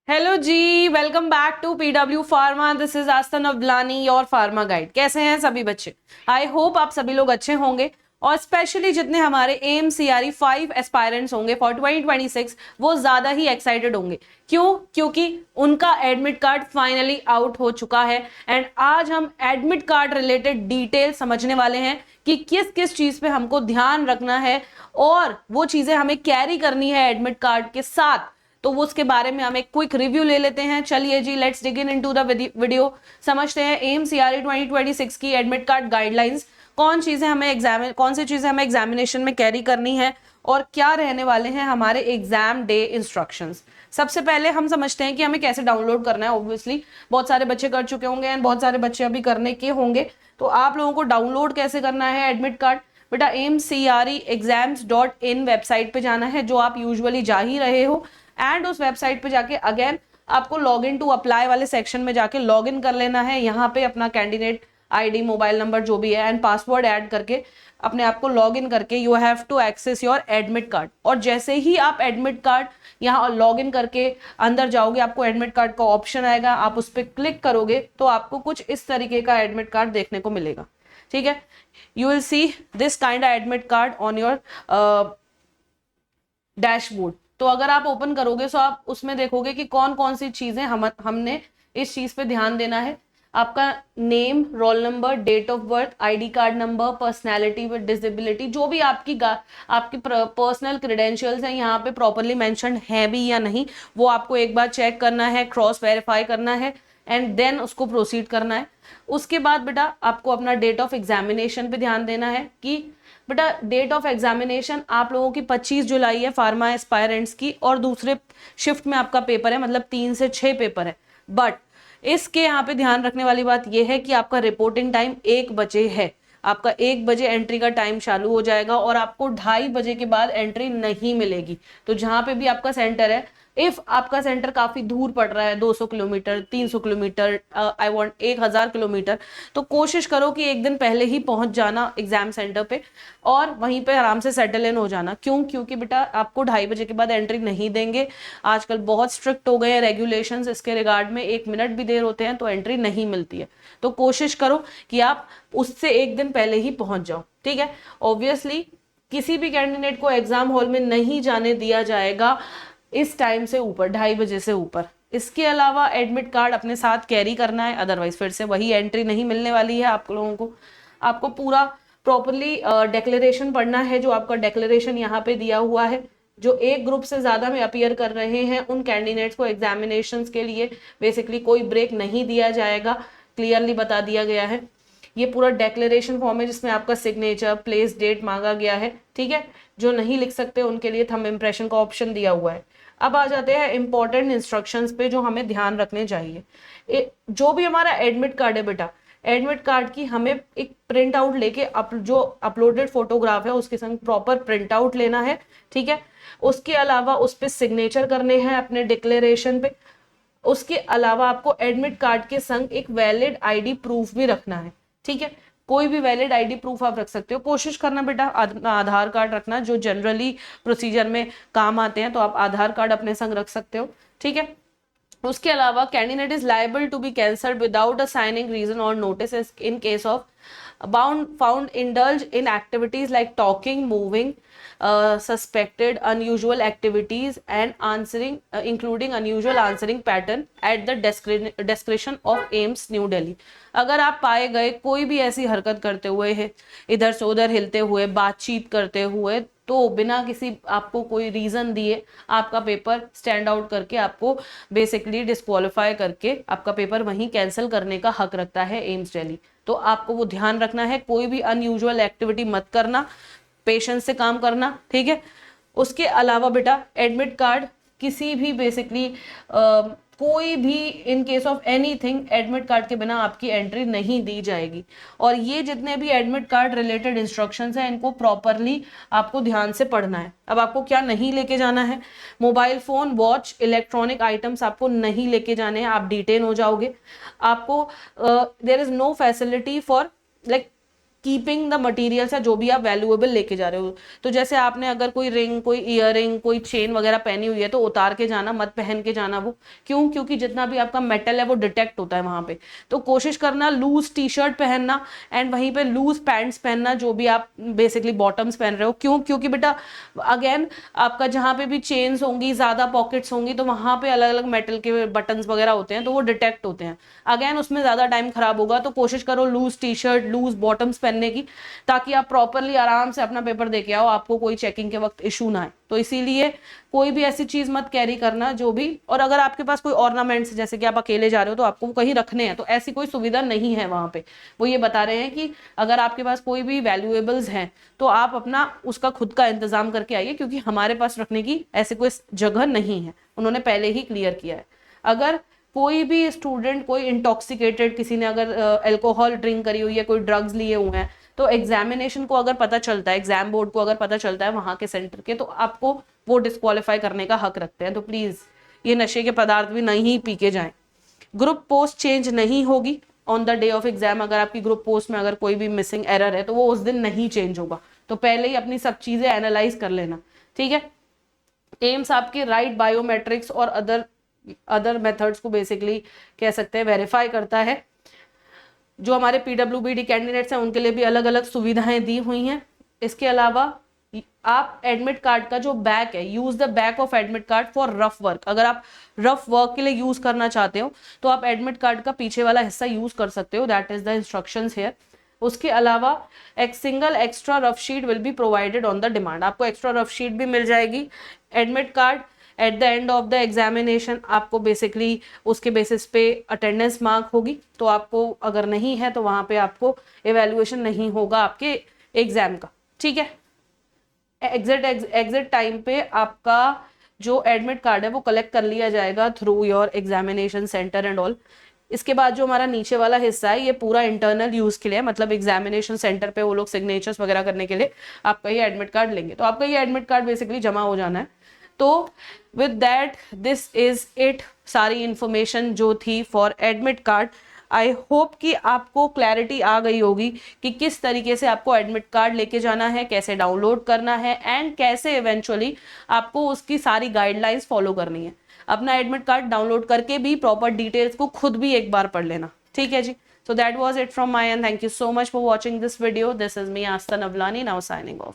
Hello जी, welcome back to PW pharma. This is Aastha Navlani, your pharma guide. कैसे हैं सभी बच्चे? आई होप आप सभी लोग अच्छे होंगे, और स्पेशली जितने हमारे AMCRE 5 एस्पायरेंट्स होंगे फॉर 2026 वो ज्यादा ही एक्साइटेड होंगे। क्यों? क्योंकि उनका एडमिट कार्ड फाइनली आउट हो चुका है। एंड आज हम एडमिट कार्ड रिलेटेड डिटेल समझने वाले हैं कि किस किस चीज पे हमको ध्यान रखना है और वो चीजें हमें कैरी करनी है एडमिट कार्ड के साथ। तो वो उसके बारे में हम एक क्विक रिव्यू ले लेते हैं। चलिए जी, let's dig into the video. समझते हैं AMCRE 2026 की एडमिट कार्ड गाइडलाइंस। कौन सी चीजें हमें एग्जामिनेशन में कैरी करनी है और क्या रहने वाले हैं हमारे एग्जाम डे इंस्ट्रक्शंस। सबसे पहले हम समझते हैं कि हमें कैसे डाउनलोड करना है। ऑब्वियसली बहुत सारे बच्चे कर चुके होंगे एंड बहुत सारे बच्चे अभी करने के होंगे। तो आप लोगों को डाउनलोड कैसे करना है एडमिट कार्ड? बेटा AMCREexams.in वेबसाइट पे जाना है, जो आप यूजुअली जा ही रहे हो। एंड उस वेबसाइट पे जाके अगेन आपको लॉग इन टू अप्लाई वाले सेक्शन में जाके लॉग इन कर लेना है। यहाँ पे अपना कैंडिडेट ID, मोबाइल नंबर जो भी है एंड पासवर्ड ऐड करके अपने आप को लॉग इन करके you have to access your admit card. और जैसे ही आप एडमिट कार्ड यहाँ लॉग इन करके अंदर जाओगे, आपको एडमिट कार्ड का ऑप्शन आएगा। आप उस पर क्लिक करोगे तो आपको कुछ इस तरीके का एडमिट कार्ड देखने को मिलेगा। ठीक है, you will see this kind of admit card on your dashboard. तो अगर आप ओपन करोगे तो आप उसमें देखोगे कि कौन कौन सी चीजें हमने इस चीज पे ध्यान देना है। आपका name, roll number, date of birth, ID card number, personality with disability, जो भी आपकी पर्सनल क्रेडेंशियल्स हैं यहाँ पे प्रॉपरली मेंशन है भी या नहीं, वो आपको एक बार चेक करना है, क्रॉस वेरीफाई करना है एंड देन उसको प्रोसीड करना है। उसके बाद बेटा आपको अपना डेट ऑफ एग्जामिनेशन पे ध्यान देना है कि बेटा डेट ऑफ एग्जामिनेशन आप लोगों की 25 जुलाई है फार्मा एस्पायरेंट्स की, और दूसरे शिफ्ट में आपका पेपर है, मतलब 3 से 6 पेपर है। बट इसके यहाँ पे ध्यान रखने वाली बात यह है कि आपका रिपोर्टिंग टाइम 1 बजे है। आपका 1 बजे एंट्री का टाइम चालू हो जाएगा और आपको 2:30 बजे के बाद एंट्री नहीं मिलेगी। तो जहां पे भी आपका सेंटर है, इफ आपका सेंटर काफी दूर पड़ रहा है, 200 kilometre, 300 kilometre, I want 1000 kilometre, तो कोशिश करो कि एक दिन पहले ही पहुंच जाना एग्जाम सेंटर पे और वहीं पे आराम से सेटल इन हो जाना। क्यों? क्योंकि बेटा आपको 2:30 बजे के बाद एंट्री नहीं देंगे। आजकल बहुत स्ट्रिक्ट हो गए हैं रेगुलेशंस इसके रिगार्ड में। 1 मिनट भी देर होते हैं तो एंट्री नहीं मिलती है। तो कोशिश करो कि आप उससे एक दिन पहले ही पहुंच जाओ। ठीक है, ऑब्वियसली किसी भी कैंडिडेट को एग्जाम हॉल में नहीं जाने दिया जाएगा इस टाइम से ऊपर, 2:30 बजे से ऊपर। इसके अलावा एडमिट कार्ड अपने साथ कैरी करना है, अदरवाइज फिर से वही एंट्री नहीं मिलने वाली है आप लोगों को। आपको पूरा प्रॉपरली डिक्लेरेशन पढ़ना है, जो आपका डिक्लेरेशन यहाँ पे दिया हुआ है। जो एक ग्रुप से ज्यादा में अपीयर कर रहे हैं उन कैंडिडेट्स को एग्जामिनेशन के लिए बेसिकली कोई ब्रेक नहीं दिया जाएगा, क्लियरली बता दिया गया है। ये पूरा डिक्लेरेशन फॉर्म है जिसमें आपका सिग्नेचर, प्लेस, डेट मांगा गया है। ठीक है, जो नहीं लिख सकते उनके लिए थंब इम्प्रेशन का ऑप्शन दिया हुआ है। अब आ जाते हैं इंपॉर्टेंट इंस्ट्रक्शंस पे जो हमें ध्यान रखने चाहिए। जो भी हमारा एडमिट कार्ड है बेटा, एडमिट कार्ड की हमें एक प्रिंट आउट लेके जो अपलोडेड फोटोग्राफ है उसके संग प्रॉपर प्रिंट आउट लेना है। ठीक है, उसके अलावा उस पर सिग्नेचर करने हैं अपने डिक्लेरेशन पे। उसके अलावा आपको एडमिट कार्ड के संग एक वैलिड ID प्रूफ भी रखना है। ठीक है, कोई भी वैलिड ID प्रूफ आप रख सकते हो। कोशिश करना बेटा आधार कार्ड रखना, जो जनरली प्रोसीजर में काम आते हैं, तो आप आधार कार्ड अपने संग रख सकते हो। ठीक है, उसके अलावा candidate is liable to be cancelled without assigning reason और notice in case of found indulge in activities like talking, moving, suspected unusual activities and answering, including unusual answering pattern at the discretion of AIIMS new Delhi. अगर आप पाए गए कोई भी ऐसी हरकत करते हुए है, इधर से उधर हिलते हुए, बातचीत करते हुए, तो बिना किसी आपको कोई रीजन दिए आपका पेपर स्टैंड आउट करके आपको बेसिकली डिस्क्वालीफाई करके आपका पेपर वहीं कैंसिल करने का हक रखता है एम्स दिल्ली। तो आपको वो ध्यान रखना है, कोई भी अनयूजुअल एक्टिविटी मत करना, पेशेंस से काम करना। ठीक है, उसके अलावा बेटा एडमिट कार्ड किसी भी बेसिकली कोई भी इन case of anything admit card के बिना आपकी एंट्री नहीं दी जाएगी। और ये जितने भी एडमिट कार्ड रिलेटेड इंस्ट्रक्शंस हैं इनको प्रॉपरली आपको ध्यान से पढ़ना है। अब आपको क्या नहीं लेके जाना है? Mobile phone, watch, electronic items आपको नहीं लेके जाने हैं, आप डिटेन हो जाओगे। आपको there is no facility for like keeping the materials है जो भी आप वैल्यूएबल लेके जा रहे हो। तो जैसे आपने अगर कोई रिंग, कोई ईयरिंग, कोई चेन वगैरह पहनी हुई है तो उतार के जाना, मत पहन के जाना वो। क्यों? क्योंकि जितना भी आपका मेटल है वो डिटेक्ट होता है वहां पे। तो कोशिश करना लूज टी शर्ट पहनना एंड वहीं पे लूज पैंट्स पहनना जो भी आप बेसिकली बॉटम्स पहन रहे हो। क्यों? क्योंकि बेटा अगेन आपका जहां पे भी चेन्स होंगी, ज्यादा पॉकेट्स होंगी, तो वहां पे अलग अलग मेटल के बटन्स वगैरह होते हैं तो वो डिटेक्ट होते हैं। अगेन उसमें ज्यादा टाइम खराब होगा, तो कोशिश करो loose T shirt, loose bottoms पहनने की, ताकि आप प्रॉपरली आराम से अपना पेपर दे के आओ, आपको कोई चेकिंग के वक्त इशू ना आए। तो इसीलिए कोई भी ऐसी चीज मत कैरी करना जो भी, और अगर आपके पास कोई ऑर्नामेंट्स, जैसे कि आप अकेले जा रहे हो तो आपको कहीं रखने हैं, तो ऐसी कोई सुविधा नहीं है वहां पे। वो ये बता रहे हैं कि अगर आपके पास कोई भी वैल्यूएबल्स हैं तो आप अपना उसका खुद का इंतजाम करके आइए, क्योंकि हमारे पास रखने की ऐसे कोई जगह नहीं है, उन्होंने पहले ही क्लियर किया है। अगर कोई भी स्टूडेंट, कोई इंटॉक्सिकेटेड, किसी ने अगर अल्कोहल ड्रिंक करी हुई है, कोई ड्रग्स लिए हुए हैं, तो एग्जामिनेशन को अगर पता चलता है, एग्जाम बोर्ड को अगर पता चलता है वहां के सेंटर के, तो आपको वो डिस्क्वालीफाई करने का हक रखते हैं। तो प्लीज ये नशे के पदार्थ भी नहीं पी के जाएं। ग्रुप पोस्ट चेंज नहीं होगी on the day of exam. अगर आपकी ग्रुप पोस्ट में अगर कोई भी मिसिंग एरर है तो वो उस दिन नहीं चेंज होगा, तो पहले ही अपनी सब चीजें एनालाइज कर लेना, ठीक है। एम्स आपके राइट बायोमेट्रिक्स और अदर मेथड्स को बेसिकली कह सकते हैं वेरीफाई करता है। जो हमारे पीडब्ल्यूबीडी कैंडिडेट्स हैं उनके लिए भी अलग अलग सुविधाएं दी हुई हैं। इसके अलावा आप एडमिट कार्ड का जो बैक है, use the back of admit card for rough work. अगर आप रफ वर्क के लिए यूज करना चाहते हो तो आप एडमिट कार्ड का पीछे वाला हिस्सा यूज कर सकते हो, that is the instructions here. उसके अलावा एक single extra rough sheet will be provided on the demand. आपको एक्स्ट्रा रफ शीट भी मिल जाएगी। Admit card at the end of the examination आपको बेसिकली उसके बेसिस पे अटेंडेंस मार्क होगी, तो आपको अगर नहीं है तो वहां पे आपको इवेल्युएशन नहीं होगा आपके एग्जाम का, ठीक है। एग्जिट टाइम पे आपका जो एडमिट कार्ड है वो कलेक्ट कर लिया जाएगा through your examination centre and all. इसके बाद जो हमारा नीचे वाला हिस्सा है ये पूरा इंटरनल यूज के लिए, मतलब एग्जामिनेशन सेंटर पे वो लोग सिग्नेचर्स वगैरह करने के लिए आपका ये एडमिट कार्ड लेंगे। तो आपका ये एडमिट कार्ड बेसिकली जमा हो जाना है। तो with that this is it, सारी इंफॉर्मेशन जो थी for admit card. I hope कि आपको क्लैरिटी आ गई होगी कि किस तरीके से आपको एडमिट कार्ड लेके जाना है, कैसे डाउनलोड करना है एंड कैसे इवेंचुअली आपको उसकी सारी गाइडलाइंस फॉलो करनी है। अपना एडमिट कार्ड डाउनलोड करके भी प्रॉपर डिटेल्स को खुद भी एक बार पढ़ लेना, ठीक है जी। So that was it from my end. Thank you so much for watching this video. This is me, Asta Navlani, now signing off.